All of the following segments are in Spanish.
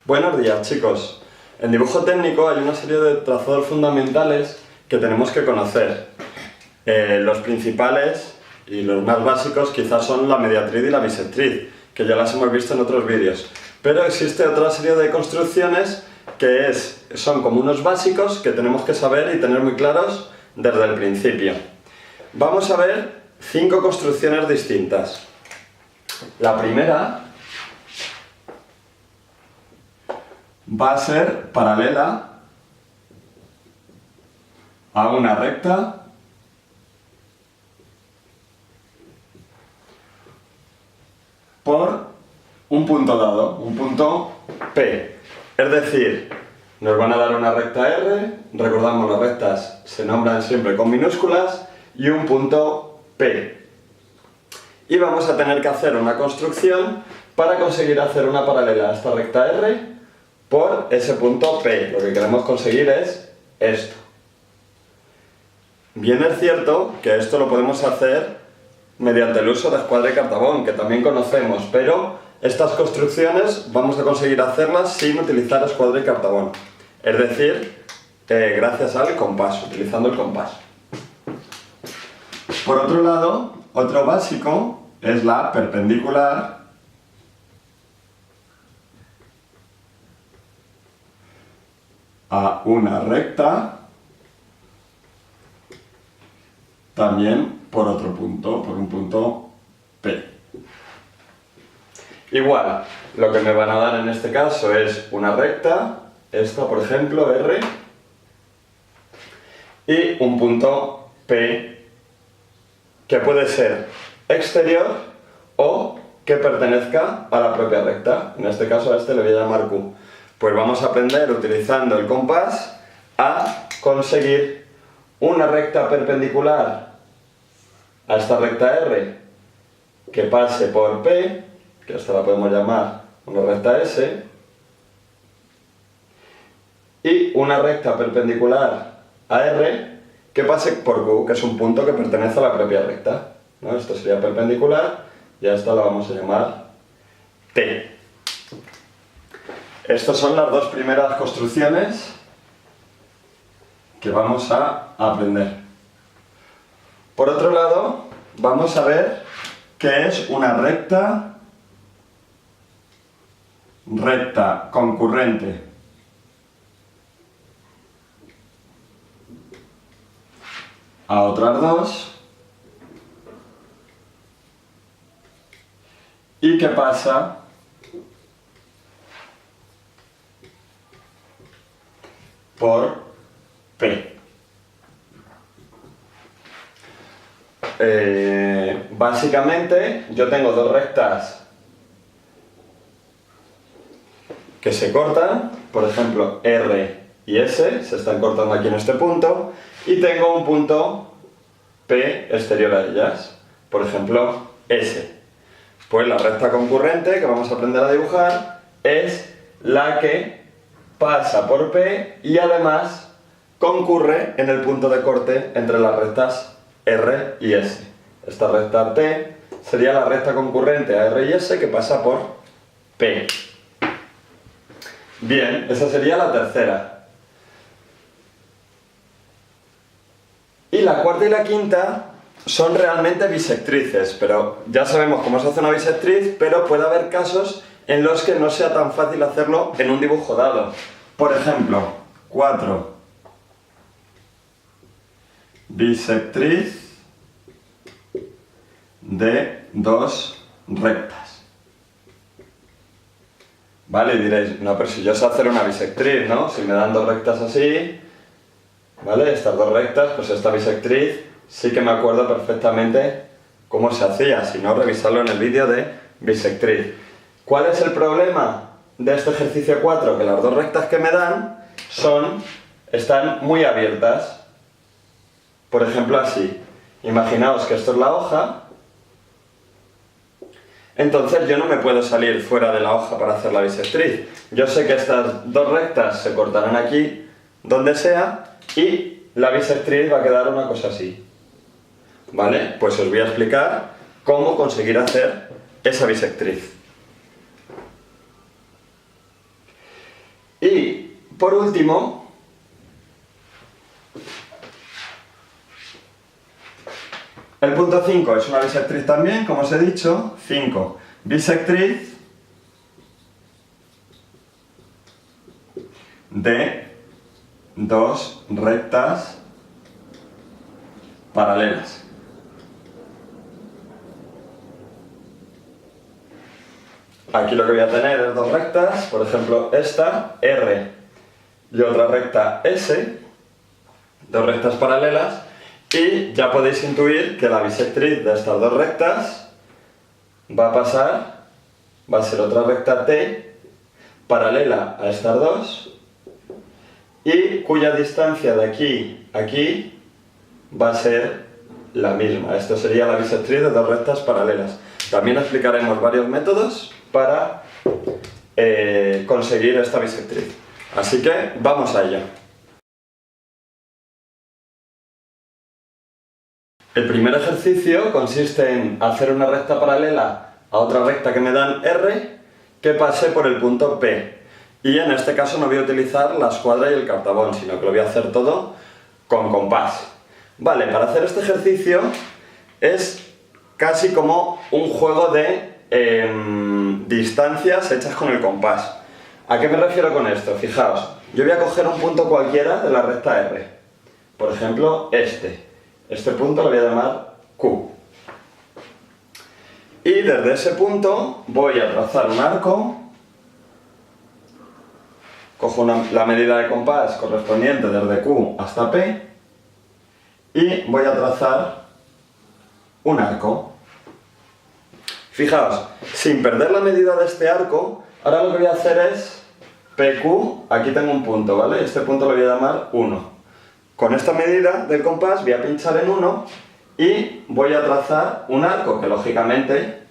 Buenos días, chicos. En dibujo técnico hay una serie de trazados fundamentales que tenemos que conocer. Los principales y los más básicos quizás son la mediatriz y la bisectriz, que ya las hemos visto en otros vídeos. Pero existe otra serie de construcciones que son como unos básicos que tenemos que saber y tener muy claros desde el principio. Vamos a ver 5 construcciones distintas. La primera va a ser paralela a una recta por un punto dado, un punto P. Es decir, nos van a dar una recta R, recordamos las rectas se nombran siempre con minúsculas, y un punto P. Y vamos a tener que hacer una construcción para conseguir hacer una paralela a esta recta R por ese punto P. Lo que queremos conseguir es esto. Bien es cierto que esto lo podemos hacer mediante el uso de escuadra y cartabón, que también conocemos, pero estas construcciones vamos a conseguir hacerlas sin utilizar escuadra y cartabón. Es decir, gracias al compás, utilizando el compás. Por otro lado, otro básico es la perpendicular a una recta, también por otro punto, por un punto P. Igual, lo que me van a dar en este caso es una recta, esta por ejemplo, R, y un punto P, que puede ser exterior o que pertenezca a la propia recta. En este caso a este le voy a llamar Q. Pues vamos a aprender, utilizando el compás, a conseguir una recta perpendicular a esta recta R que pase por P, que esta la podemos llamar una recta S, y una recta perpendicular a R que pase por Q, que es un punto que pertenece a la propia recta, ¿no? Esto sería perpendicular y a esta la vamos a llamar T. Estas son las dos primeras construcciones que vamos a aprender. Por otro lado, vamos a ver qué es una recta concurrente a otras dos y qué pasa por P. Básicamente yo tengo dos rectas que se cortan, por ejemplo R y S, se están cortando aquí en este punto, y tengo un punto P exterior a ellas, por ejemplo S. Pues la recta concurrente que vamos a aprender a dibujar es la que pasa por P y además concurre en el punto de corte entre las rectas R y S. Esta recta T sería la recta concurrente a R y S que pasa por P. Bien, esa sería la tercera. Y la cuarta y la quinta son realmente bisectrices, pero ya sabemos cómo se hace una bisectriz, pero puede haber casos en los que no sea tan fácil hacerlo en un dibujo dado. Por ejemplo, 4. Bisectriz de dos rectas. Vale, y diréis, no, pero si yo sé hacer una bisectriz, ¿no? Si me dan dos rectas así, ¿vale? Estas dos rectas, pues esta bisectriz sí que me acuerdo perfectamente cómo se hacía, si no, revisarlo en el vídeo de bisectriz. ¿Cuál es el problema de este ejercicio 4? Que las dos rectas que me dan están muy abiertas. Por ejemplo así. Imaginaos que esto es la hoja. Entonces yo no me puedo salir fuera de la hoja para hacer la bisectriz. Yo sé que estas dos rectas se cortarán aquí, donde sea, y la bisectriz va a quedar una cosa así. ¿Vale? Pues os voy a explicar cómo conseguir hacer esa bisectriz. Y por último, el punto 5 es una bisectriz también, como os he dicho. 5, bisectriz de dos rectas paralelas. Aquí lo que voy a tener es dos rectas, por ejemplo esta, R, y otra recta S, dos rectas paralelas, y ya podéis intuir que la bisectriz de estas dos rectas va a ser otra recta T, paralela a estas dos, y cuya distancia de aquí a aquí va a ser la misma. Esto sería la bisectriz de dos rectas paralelas. También explicaremos varios métodos para conseguir esta bisectriz. Así que vamos a ello. El primer ejercicio consiste en hacer una recta paralela a otra recta que me dan R que pase por el punto P. Y en este caso no voy a utilizar la escuadra y el cartabón, sino que lo voy a hacer todo con compás. Vale, para hacer este ejercicio es casi como un juego de distancias hechas con el compás. ¿A qué me refiero con esto? Fijaos, yo voy a coger un punto cualquiera de la recta R. Por ejemplo, este punto lo voy a llamar Q. Y desde ese punto voy a trazar un arco. Cojo la medida de compás correspondiente desde Q hasta P y voy a trazar un arco. Fijaos, sin perder la medida de este arco, ahora lo que voy a hacer es PQ, aquí tengo un punto, ¿vale? Este punto lo voy a llamar 1. Con esta medida del compás voy a pinchar en 1 y voy a trazar un arco que lógicamente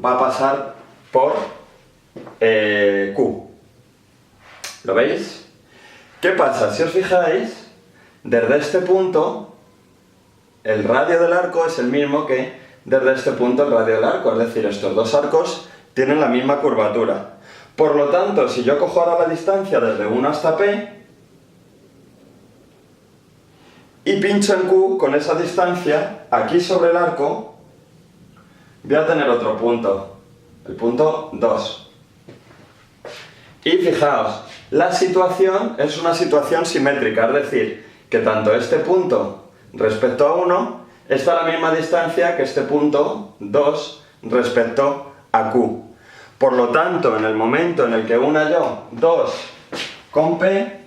va a pasar por Q. ¿Lo veis? ¿Qué pasa? Si os fijáis, desde este punto el radio del arco es el mismo que desde este punto el radio del arco, es decir, estos dos arcos tienen la misma curvatura. Por lo tanto, si yo cojo ahora la distancia desde 1 hasta P y pincho en Q con esa distancia, aquí sobre el arco voy a tener otro punto, el punto 2. Y fijaos, la situación es una situación simétrica, es decir, que tanto este punto respecto a 1 está a la misma distancia que este punto 2 respecto a Q. Por lo tanto, en el momento en el que una yo 2 con P,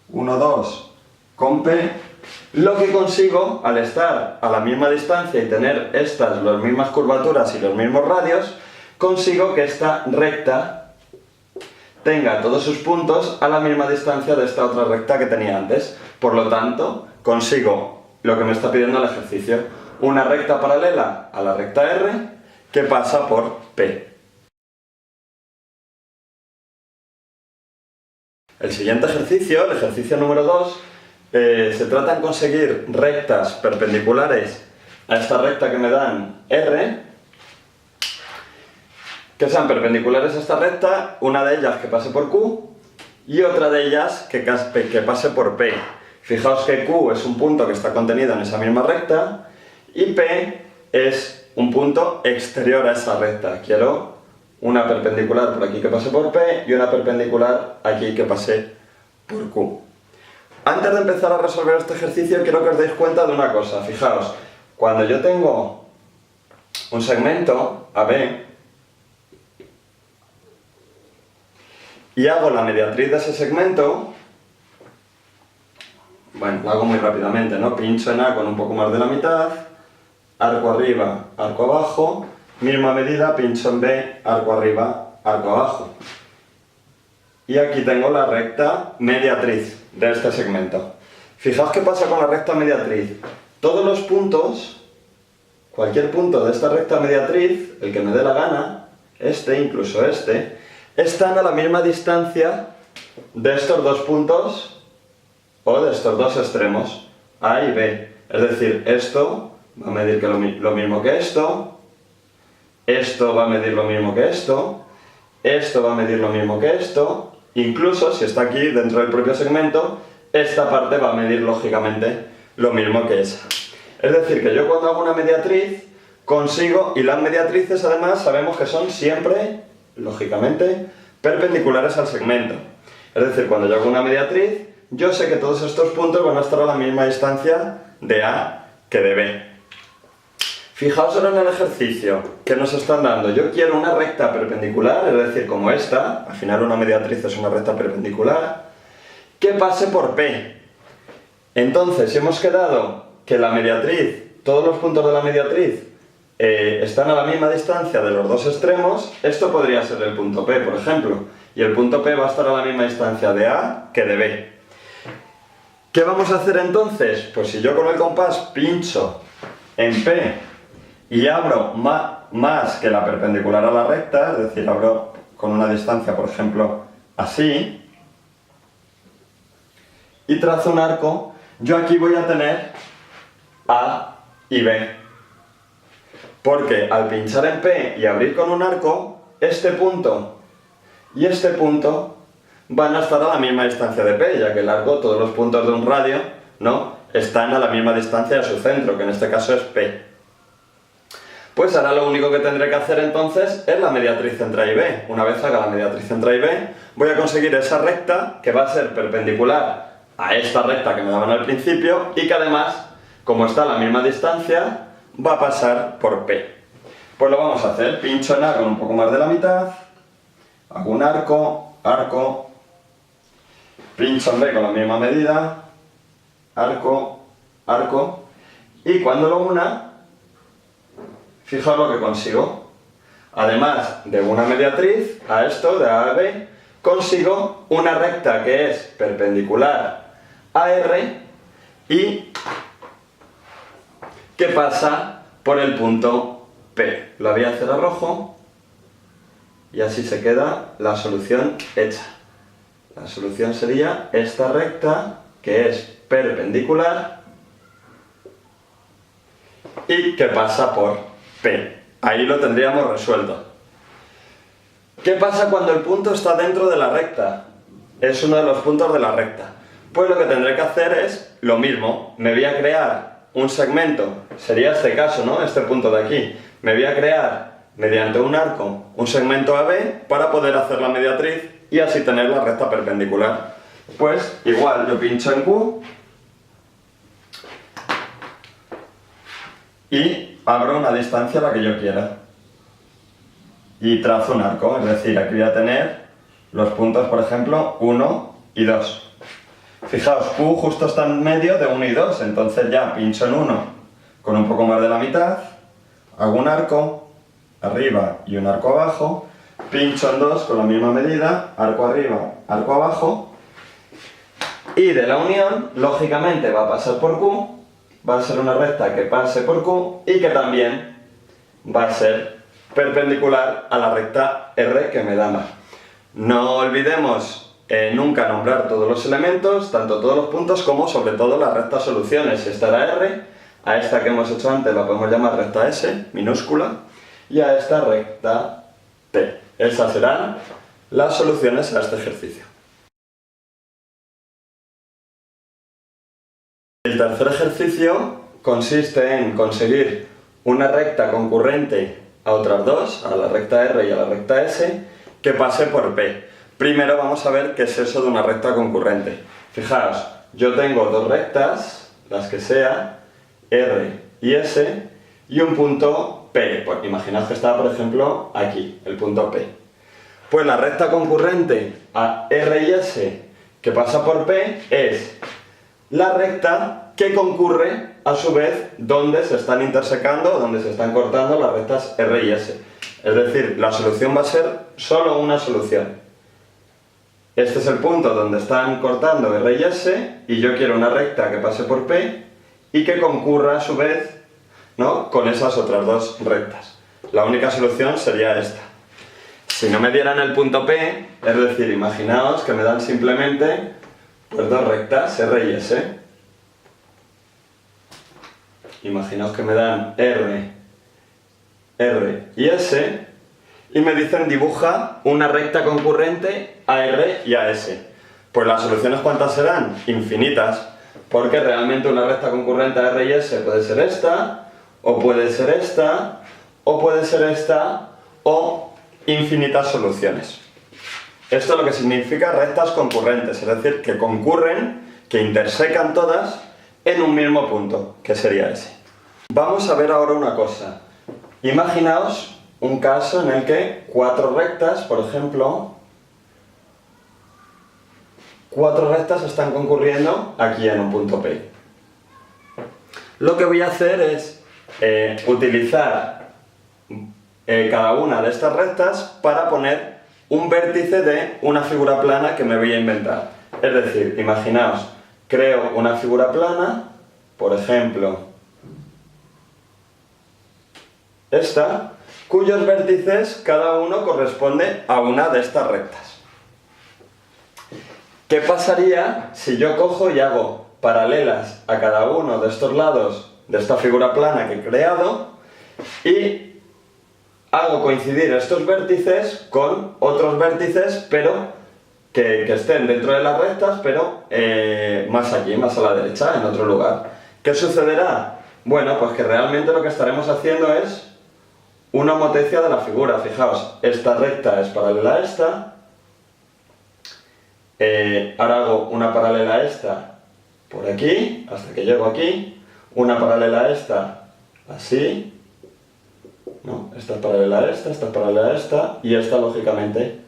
1, 2 con P, lo que consigo al estar a la misma distancia y tener estas las mismas curvaturas y los mismos radios, consigo que esta recta tenga todos sus puntos a la misma distancia de esta otra recta que tenía antes. Por lo tanto, consigo lo que me está pidiendo el ejercicio, una recta paralela a la recta R que pasa por P. El siguiente ejercicio, el ejercicio número 2, se trata de conseguir rectas perpendiculares a esta recta que me dan R, que sean perpendiculares a esta recta, una de ellas que pase por Q y otra de ellas que pase por P. Fijaos que Q es un punto que está contenido en esa misma recta y P es un punto exterior a esa recta. Quiero una perpendicular por aquí que pase por P y una perpendicular aquí que pase por Q. Antes de empezar a resolver este ejercicio quiero que os deis cuenta de una cosa. Fijaos, cuando yo tengo un segmento AB y hago la mediatriz de ese segmento, bueno, lo hago muy rápidamente, ¿no? Pincho en A con un poco más de la mitad, arco arriba, arco abajo, misma medida, pincho en B, arco arriba, arco abajo. Y aquí tengo la recta mediatriz de este segmento. Fijaos qué pasa con la recta mediatriz. Todos los puntos, cualquier punto de esta recta mediatriz, el que me dé la gana, incluso están a la misma distancia de estos dos puntos o de estos dos extremos, A y B. Es decir, esto va a medir lo mismo que esto va a medir lo mismo que esto, esto va a medir lo mismo que esto, incluso si está aquí dentro del propio segmento, esta parte va a medir lógicamente lo mismo que esa. Es decir, que yo cuando hago una mediatriz consigo, y las mediatrices además sabemos que son siempre, lógicamente, perpendiculares al segmento. Es decir, cuando yo hago una mediatriz, yo sé que todos estos puntos van a estar a la misma distancia de A que de B. Fijaos ahora en el ejercicio que nos están dando. Yo quiero una recta perpendicular, es decir, como esta, al final una mediatriz es una recta perpendicular, que pase por P. Entonces, si hemos quedado que la mediatriz, todos los puntos de la mediatriz están a la misma distancia de los dos extremos, esto podría ser el punto P, por ejemplo, y el punto P va a estar a la misma distancia de A que de B. ¿Qué vamos a hacer entonces? Pues si yo con el compás pincho en P y abro más que la perpendicular a la recta, es decir, abro con una distancia, por ejemplo, así, y trazo un arco, yo aquí voy a tener A y B. Porque al pinchar en P y abrir con un arco, este punto y este punto van a estar a la misma distancia de P, ya que el arco, todos los puntos de un radio, ¿no?, están a la misma distancia de su centro, que en este caso es P. Pues ahora lo único que tendré que hacer entonces es la mediatriz entre A y B. Una vez haga la mediatriz entre A y B, voy a conseguir esa recta que va a ser perpendicular a esta recta que me daban al principio y que además, como está a la misma distancia, va a pasar por P. Pues lo vamos a hacer. Pincho en A con un poco más de la mitad, hago un arco, arco, pincho en B con la misma medida, arco, arco, y cuando lo una, fijaos lo que consigo. Además de una mediatriz a esto, de A a B, consigo una recta que es perpendicular a R y que pasa por el punto P. Lo voy a hacer a rojo y así se queda la solución hecha. La solución sería esta recta que es perpendicular y que pasa por P. Ahí lo tendríamos resuelto. ¿Qué pasa cuando el punto está dentro de la recta? Es uno de los puntos de la recta. Pues lo que tendré que hacer es lo mismo. Me voy a crear un segmento, sería este caso, ¿no?, este punto de aquí. Me voy a crear, mediante un arco, un segmento AB para poder hacer la mediatriz y así tener la recta perpendicular. Pues igual, yo pincho en Q y abro una distancia a la que yo quiera y trazo un arco, es decir, aquí voy a tener los puntos, por ejemplo, 1 y 2. Fijaos, Q justo está en medio de 1 y 2, entonces ya pincho en 1 con un poco más de la mitad, hago un arco arriba y un arco abajo, pincho en 2 con la misma medida, arco arriba, arco abajo, y de la unión, lógicamente, va a pasar por Q, va a ser una recta que pase por Q y que también va a ser perpendicular a la recta R que me da. No olvidemos nunca nombrar todos los elementos, tanto todos los puntos como sobre todo las rectas soluciones. Si esta era R, a esta que hemos hecho antes la podemos llamar recta S, minúscula, y a esta recta T. Esas serán las soluciones a este ejercicio. El tercer ejercicio consiste en conseguir una recta concurrente a otras dos, a la recta R y a la recta S, que pase por P. Primero vamos a ver qué es eso de una recta concurrente. Fijaos, yo tengo dos rectas, las que sea, R y S, y un punto P. Pues imaginad que está, por ejemplo, aquí, el punto P. Pues la recta concurrente a R y S que pasa por P es la recta que concurre, a su vez, donde se están intersecando o donde se están cortando las rectas R y S. Es decir, la solución va a ser solo una solución. Este es el punto donde están cortando R y S y yo quiero una recta que pase por P y que concurra, a su vez, ¿no?, con esas otras dos rectas. La única solución sería esta. Si no me dieran el punto P, es decir, imaginaos que me dan simplemente pues dos rectas, R y S. Imaginaos que me dan R y S, y me dicen dibuja una recta concurrente a R y a S. Pues las soluciones ¿cuántas serán? Infinitas, porque realmente una recta concurrente a R y S puede ser esta, o puede ser esta, o puede ser esta, o infinitas soluciones. Esto es lo que significa rectas concurrentes, es decir, que concurren, que intersecan todas en un mismo punto, que sería ese. Vamos a ver ahora una cosa. Imaginaos un caso en el que cuatro rectas, por ejemplo, cuatro rectas están concurriendo aquí en un punto P. Lo que voy a hacer es utilizar cada una de estas rectas para poner un vértice de una figura plana que me voy a inventar. Es decir, imaginaos, creo una figura plana, por ejemplo, esta, cuyos vértices cada uno corresponde a una de estas rectas. ¿Qué pasaría si yo cojo y hago paralelas a cada uno de estos lados de esta figura plana que he creado y hago coincidir estos vértices con otros vértices, pero que estén dentro de las rectas, pero más aquí, más a la derecha, en otro lugar? ¿Qué sucederá? Bueno, pues que realmente lo que estaremos haciendo es una homotecia de la figura. Fijaos, esta recta es paralela a esta, ahora hago una paralela a esta por aquí, hasta que llego aquí, una paralela a esta así, ¿no? Esta es paralela a esta es paralela a esta, y esta lógicamente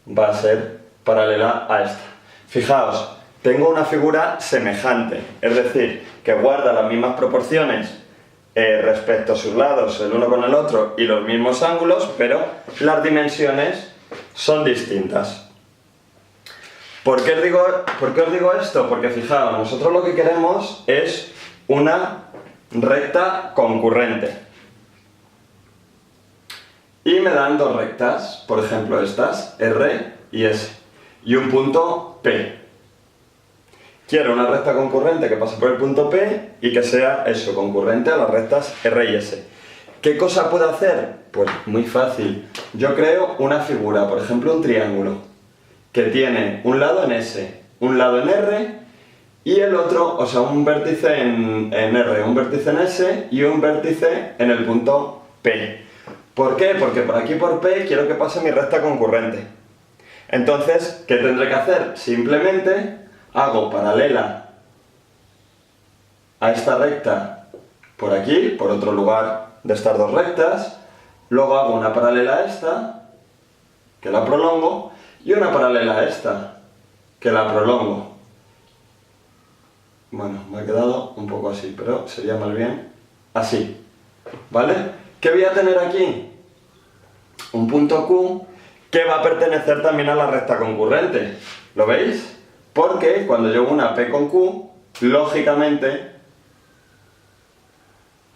va a ser paralela a esta. Fijaos, tengo una figura semejante, es decir, que guarda las mismas proporciones respecto a sus lados, el uno con el otro, y los mismos ángulos, pero las dimensiones son distintas. ¿Por qué os digo esto? Porque fijaos, nosotros lo que queremos es una recta concurrente. Y me dan dos rectas, por ejemplo estas, R y S, y un punto P. Quiero una recta concurrente que pase por el punto P y que sea eso, concurrente a las rectas R y S. ¿Qué cosa puedo hacer? Pues muy fácil. Yo creo una figura, por ejemplo un triángulo, que tiene un lado en S, un lado en R y el otro, o sea, un vértice en R, un vértice en S y un vértice en el punto P. ¿Por qué? Porque por aquí por P quiero que pase mi recta concurrente. Entonces, ¿qué tendré que hacer? Simplemente hago paralela a esta recta por aquí, por otro lugar de estas dos rectas, luego hago una paralela a esta, que la prolongo, y una paralela a esta, que la prolongo. Bueno, me ha quedado un poco así, pero sería más bien así, ¿vale? ¿Qué voy a tener aquí? Un punto Q que va a pertenecer también a la recta concurrente. ¿Lo veis? Porque cuando yo una P con Q, lógicamente,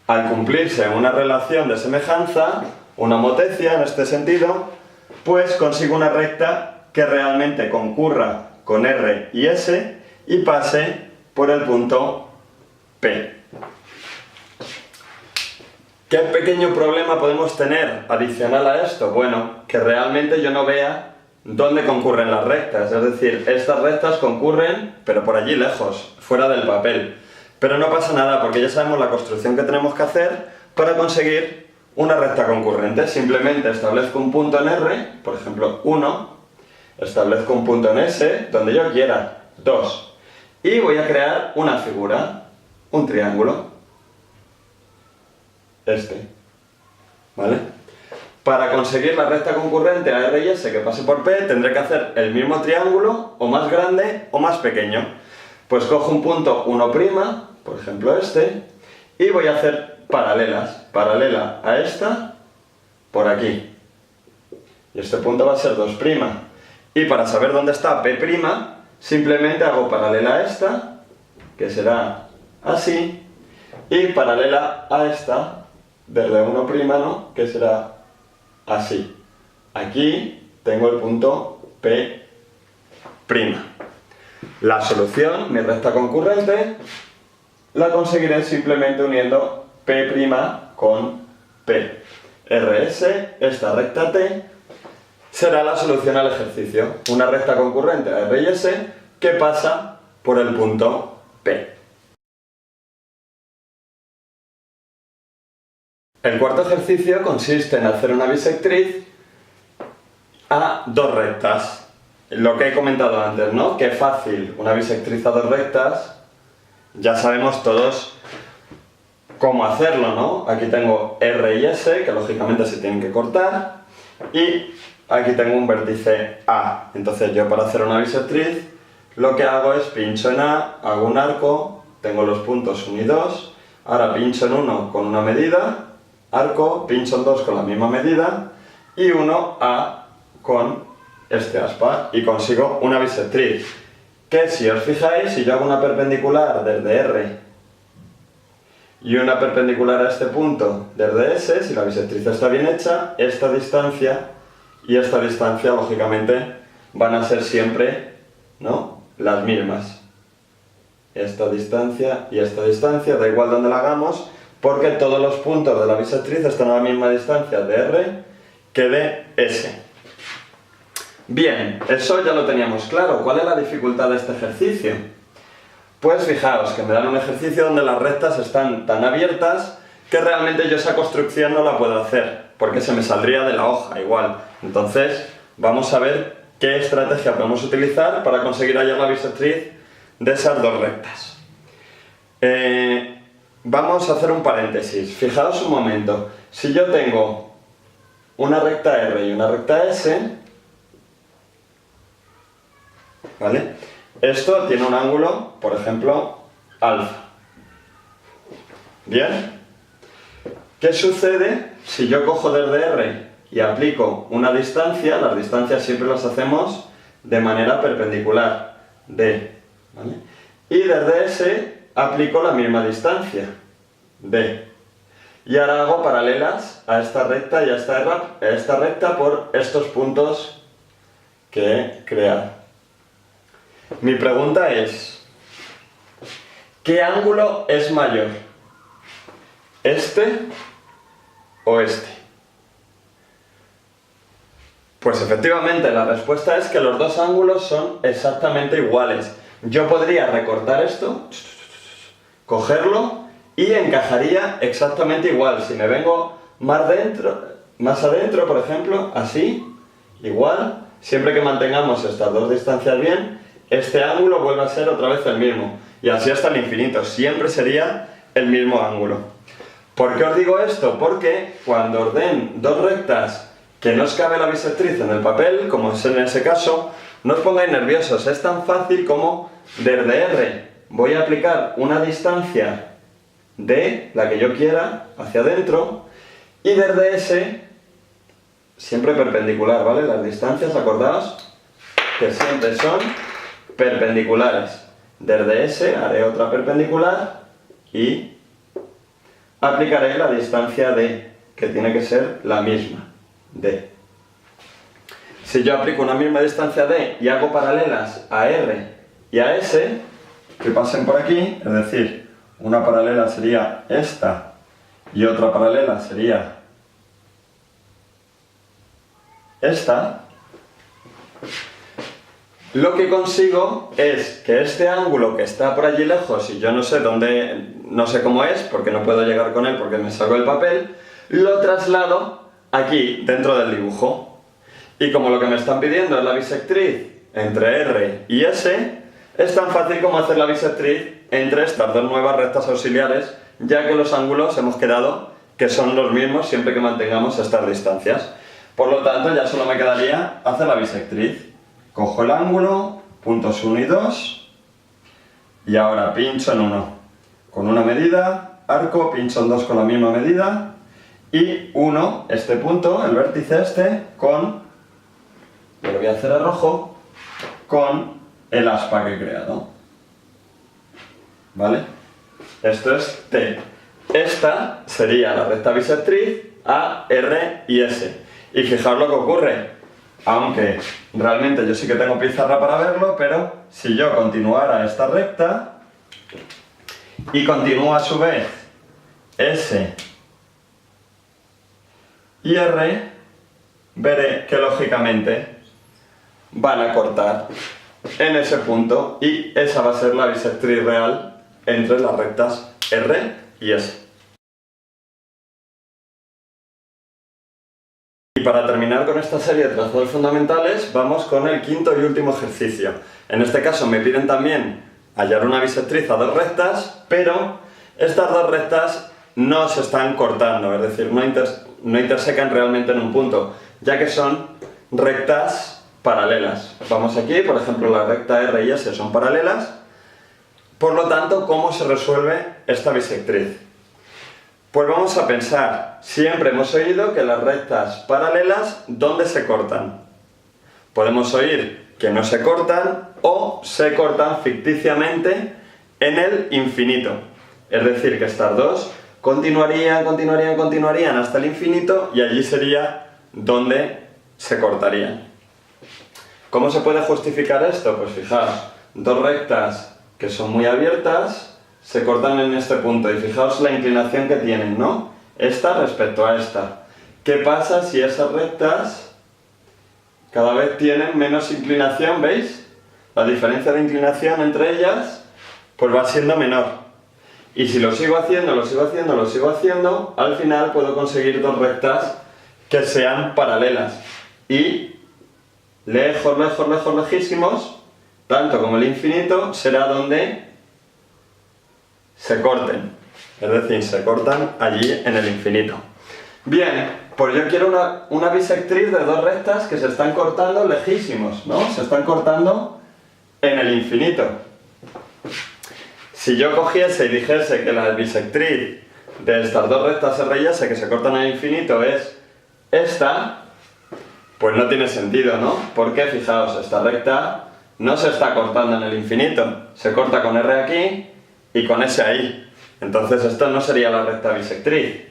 al cumplirse una relación de semejanza, una homotecia en este sentido, pues consigo una recta que realmente concurra con R y S y pase por el punto P. ¿Qué pequeño problema podemos tener adicional a esto? Bueno, que realmente yo no vea dónde concurren las rectas, es decir, estas rectas concurren, pero por allí lejos, fuera del papel. Pero no pasa nada, porque ya sabemos la construcción que tenemos que hacer para conseguir una recta concurrente. Simplemente establezco un punto en R, por ejemplo 1, establezco un punto en S, donde yo quiera, 2, y voy a crear una figura, un triángulo, este, ¿vale? Para conseguir la recta concurrente a R y S que pase por P, tendré que hacer el mismo triángulo, o más grande o más pequeño. Pues cojo un punto 1', por ejemplo este, y voy a hacer paralelas, paralela a esta, por aquí. Y este punto va a ser 2'. Y para saber dónde está P', simplemente hago paralela a esta, que será así, y paralela a esta, desde 1', ¿no?, que será así. Aquí tengo el punto P'. La solución, mi recta concurrente, la conseguiré simplemente uniendo P' con P. RS, esta recta T, será la solución al ejercicio. Una recta concurrente a R y S que pasa por el punto P. El cuarto ejercicio consiste en hacer una bisectriz a dos rectas. Lo que he comentado antes, ¿no? Que fácil, una bisectriz a dos rectas, ya sabemos todos cómo hacerlo, ¿no? Aquí tengo R y S, que lógicamente se tienen que cortar, y aquí tengo un vértice A. Entonces yo para hacer una bisectriz, lo que hago es pincho en A, hago un arco, tengo los puntos 1 y 2, ahora pincho en 1 con una medida, arco, pincho en 2 con la misma medida, y 1A con este aspa, y consigo una bisectriz. Que si os fijáis, si yo hago una perpendicular desde R y una perpendicular a este punto desde S, si la bisectriz está bien hecha, esta distancia y esta distancia lógicamente van a ser siempre, ¿no?, las mismas. Esta distancia y esta distancia, da igual donde la hagamos, porque todos los puntos de la bisectriz están a la misma distancia de R que de S. Bien, eso ya lo teníamos claro. ¿Cuál es la dificultad de este ejercicio? Pues fijaos que me dan un ejercicio donde las rectas están tan abiertas que realmente yo esa construcción no la puedo hacer, porque se me saldría de la hoja igual. Entonces, vamos a ver qué estrategia podemos utilizar para conseguir hallar la bisectriz de esas dos rectas. Vamos a hacer un paréntesis. Fijaos un momento. Si yo tengo una recta R y una recta S, ¿vale? Esto tiene un ángulo, por ejemplo, alfa. ¿Bien? ¿Qué sucede si yo cojo desde R y aplico una distancia? Las distancias siempre las hacemos de manera perpendicular, D, ¿vale? Y desde S aplico la misma distancia, D. Y ahora hago paralelas a esta recta y a esta recta por estos puntos que he creado. Mi pregunta es, ¿qué ángulo es mayor? ¿Este o este? Pues efectivamente la respuesta es que los dos ángulos son exactamente iguales. Yo podría recortar esto, cogerlo y encajaría exactamente igual. Si me vengo más adentro, por ejemplo, así, igual, siempre que mantengamos estas dos distancias bien, este ángulo vuelve a ser otra vez el mismo, y así hasta el infinito, siempre sería el mismo ángulo. ¿Por qué os digo esto? Porque cuando os den dos rectas que no os cabe la bisectriz en el papel, como es en ese caso, no os pongáis nerviosos, es tan fácil como desde R voy a aplicar una distancia D, la que yo quiera, hacia adentro, y desde S, siempre perpendicular, ¿vale? Las distancias, acordaos, que siempre son perpendiculares. Desde S haré otra perpendicular y aplicaré la distancia D, que tiene que ser la misma, D. Si yo aplico una misma distancia D y hago paralelas a R y a S, que pasen por aquí, es decir, una paralela sería esta y otra paralela sería esta, lo que consigo es que este ángulo que está por allí lejos y yo no sé dónde, no sé cómo es, porque no puedo llegar con él porque me saco el papel, lo traslado aquí dentro del dibujo. Y como lo que me están pidiendo es la bisectriz entre R y S, es tan fácil como hacer la bisectriz entre estas dos nuevas rectas auxiliares, ya que los ángulos hemos quedado que son los mismos siempre que mantengamos estas distancias. Por lo tanto, ya solo me quedaría hacer la bisectriz. Cojo el ángulo, puntos 1 y 2, y ahora pincho en 1 con una medida, arco, pincho en 2 con la misma medida, y 1, este punto, el vértice este, con, yo lo voy a hacer a rojo, con el aspa que he creado. ¿Vale? Esto es T. Esta sería la recta bisectriz A, R y S. Y fijaos lo que ocurre. Aunque realmente yo sí que tengo pizarra para verlo, pero si yo continuara esta recta y continúo a su vez S y R, veré que lógicamente van a cortar en ese punto y esa va a ser la bisectriz real entre las rectas R y S. Y para terminar con esta serie de trazados fundamentales vamos con el quinto y último ejercicio. En este caso me piden también hallar una bisectriz a dos rectas, pero estas dos rectas no se están cortando, es decir, no intersecan realmente en un punto, ya que son rectas paralelas. Vamos aquí, por ejemplo, la recta R y S son paralelas. Por lo tanto, ¿cómo se resuelve esta bisectriz? Pues vamos a pensar, siempre hemos oído que las rectas paralelas, ¿dónde se cortan? Podemos oír que no se cortan o se cortan ficticiamente en el infinito. Es decir, que estas dos continuarían hasta el infinito y allí sería donde se cortarían. ¿Cómo se puede justificar esto? Pues fijaos, dos rectas que son muy abiertas se cortan en este punto y fijaos la inclinación que tienen, ¿no? Esta respecto a esta. ¿Qué pasa si esas rectas cada vez tienen menos inclinación? ¿Veis? La diferencia de inclinación entre ellas pues va siendo menor. Y si lo sigo haciendo, al final puedo conseguir dos rectas que sean paralelas. Y lejos, lejísimos, tanto como el infinito, será donde se corten. Es decir, se cortan allí en el infinito. Bien, pues yo quiero una bisectriz de dos rectas que se están cortando lejísimos, ¿no? Se están cortando en el infinito. Si yo cogiese y dijese que la bisectriz de estas dos rectas R y S que se cortan en el infinito es esta, pues no tiene sentido, ¿no? Porque fijaos, esta recta no se está cortando en el infinito, se corta con R aquí y con S ahí. Entonces esto no sería la recta bisectriz.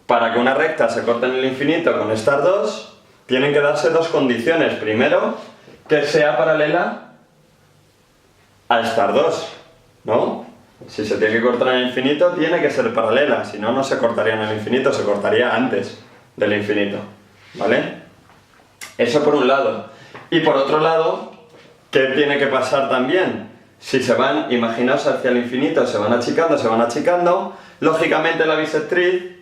Para que una recta se corte en el infinito con estas dos, tienen que darse dos condiciones. Primero, que sea paralela a estas dos, ¿no? Si se tiene que cortar en el infinito, tiene que ser paralela, si no, no se cortaría en el infinito, se cortaría antes del infinito, ¿vale? Eso por un lado. Y por otro lado, ¿qué tiene que pasar también? Si se van, imaginaos, hacia el infinito, se van achicando, lógicamente la bisectriz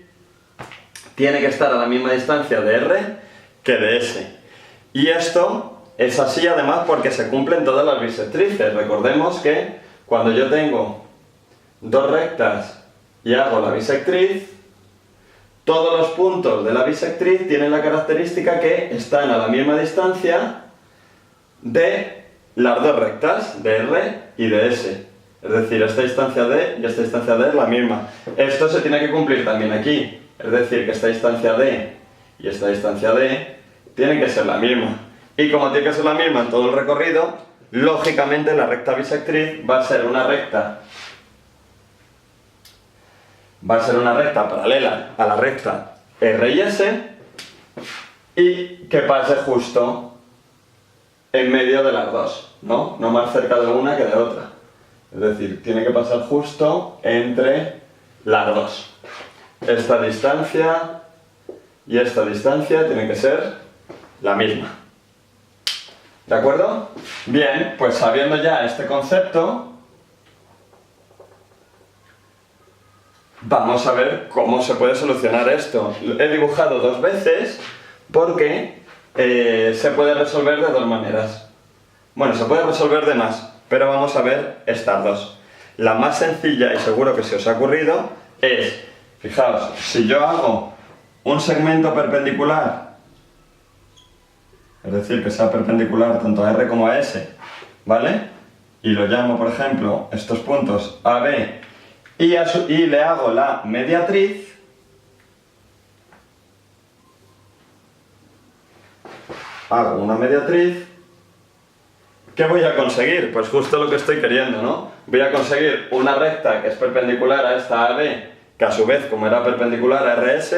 tiene que estar a la misma distancia de R que de S. Y esto es así además porque se cumplen todas las bisectrices. Recordemos que cuando yo tengo dos rectas y hago la bisectriz, todos los puntos de la bisectriz tienen la característica que están a la misma distancia de las dos rectas, de R y de S. Es decir, esta distancia D y esta distancia D es la misma. Esto se tiene que cumplir también aquí. Es decir, que esta distancia D y esta distancia D tienen que ser la misma. Y como tiene que ser la misma en todo el recorrido, lógicamente la recta bisectriz va a ser una recta paralela a la recta R y S y que pase justo en medio de las dos, ¿no? No más cerca de una que de otra. Es decir, tiene que pasar justo entre las dos. Esta distancia y esta distancia tienen que ser la misma. ¿De acuerdo? Bien, pues sabiendo ya este concepto, vamos a ver cómo se puede solucionar esto. He dibujado dos veces porque se puede resolver de dos maneras. Bueno, se puede resolver de más, pero vamos a ver estas dos. La más sencilla, y seguro que se os ha ocurrido, es, fijaos, si yo hago un segmento perpendicular, es decir, que sea perpendicular tanto a R como a S, ¿vale? Y lo llamo, por ejemplo, estos puntos A, B, y le hago la mediatriz, hago una mediatriz, ¿qué voy a conseguir? Pues justo lo que estoy queriendo, ¿no? Voy a conseguir una recta que es perpendicular a esta AB, que a su vez, como era perpendicular a RS,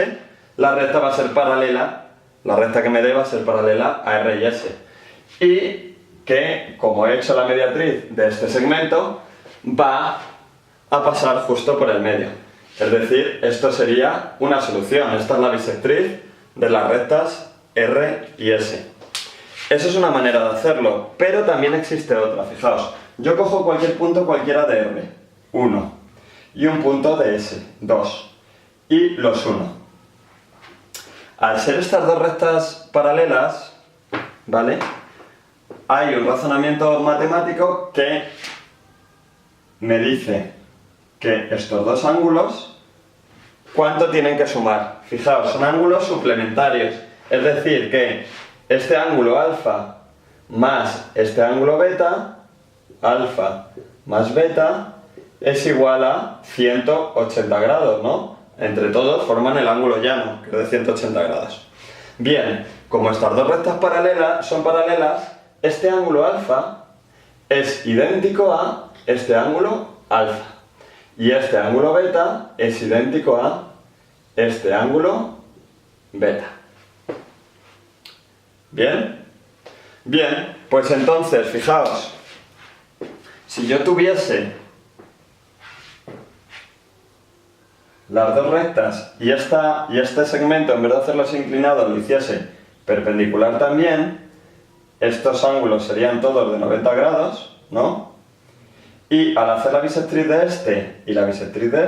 la recta va a ser paralela, la recta que me dé va a ser paralela a R y S. Y que, como he hecho la mediatriz de este segmento, va a pasar justo por el medio. Es decir, esto sería una solución. Esta es la bisectriz de las rectas R y S. Eso es una manera de hacerlo, pero también existe otra. Fijaos, yo cojo cualquier punto cualquiera de R, 1, y un punto de S, 2, y los uno. Al ser estas dos rectas paralelas, ¿vale? Hay un razonamiento matemático que me dice que estos dos ángulos, ¿cuánto tienen que sumar? Fijaos, son ángulos suplementarios, es decir, que este ángulo alfa más este ángulo beta, alfa más beta, es igual a 180 grados, ¿no? Entre todos forman el ángulo llano, que es de 180 grados. Bien, como estas dos rectas son paralelas, este ángulo alfa es idéntico a este ángulo alfa. Y este ángulo beta es idéntico a este ángulo beta. ¿Bien? Bien, pues entonces, fijaos, si yo tuviese las dos rectas y este segmento, en vez de hacerlos inclinados, lo hiciese perpendicular también, estos ángulos serían todos de 90 grados, ¿no? Y al hacer la bisectriz de este y la bisectriz de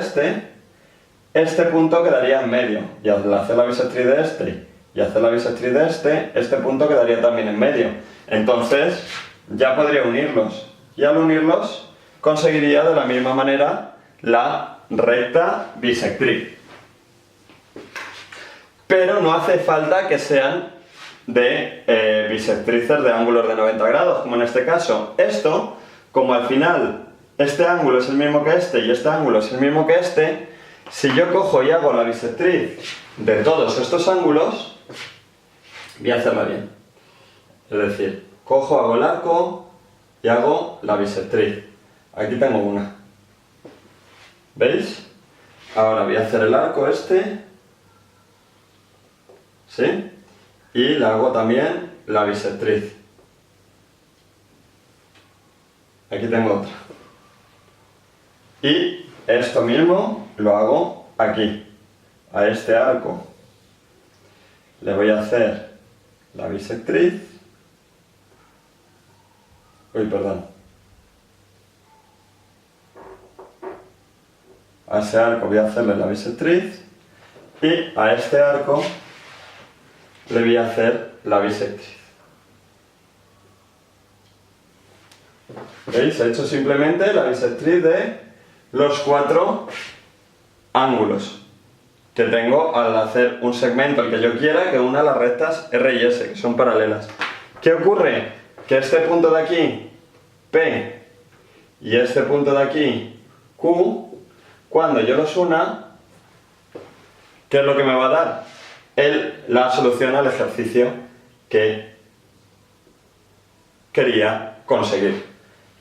este punto quedaría en medio. Y al hacer la bisectriz de este y hacer la bisectriz de este punto quedaría también en medio. Entonces, ya podría unirlos. Y al unirlos, conseguiría de la misma manera la recta bisectriz. Pero no hace falta que sean de bisectrices de ángulos de 90 grados, como en este caso. Esto, como al final este ángulo es el mismo que este y este ángulo es el mismo que este, si yo cojo y hago la bisectriz de todos estos ángulos, voy a hacerla bien. Es decir, cojo, hago el arco y hago la bisectriz. Aquí tengo una. ¿Veis? Ahora voy a hacer el arco este. ¿Sí? Y le hago también la bisectriz. Aquí tengo otra. Y esto mismo lo hago aquí. A este arco le voy a hacer la bisectriz. Uy, perdón. A ese arco voy a hacerle la bisectriz. Y a este arco le voy a hacer la bisectriz. ¿Veis? He hecho simplemente la bisectriz de los cuatro ángulos que tengo al hacer un segmento, el que yo quiera, que una las rectas R y S, que son paralelas. ¿Qué ocurre? Que este punto de aquí, P, y este punto de aquí, Q, cuando yo los una, ¿qué es lo que me va a dar? La solución al ejercicio que quería conseguir.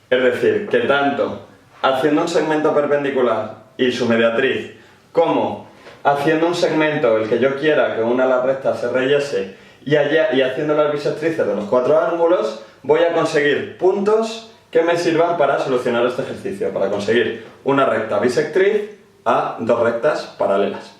Es decir, que tanto haciendo un segmento perpendicular y su mediatriz, como haciendo un segmento el que yo quiera que una las rectas R y S y haciendo las bisectrices de los cuatro ángulos, voy a conseguir puntos que me sirvan para solucionar este ejercicio, para conseguir una recta bisectriz a dos rectas paralelas.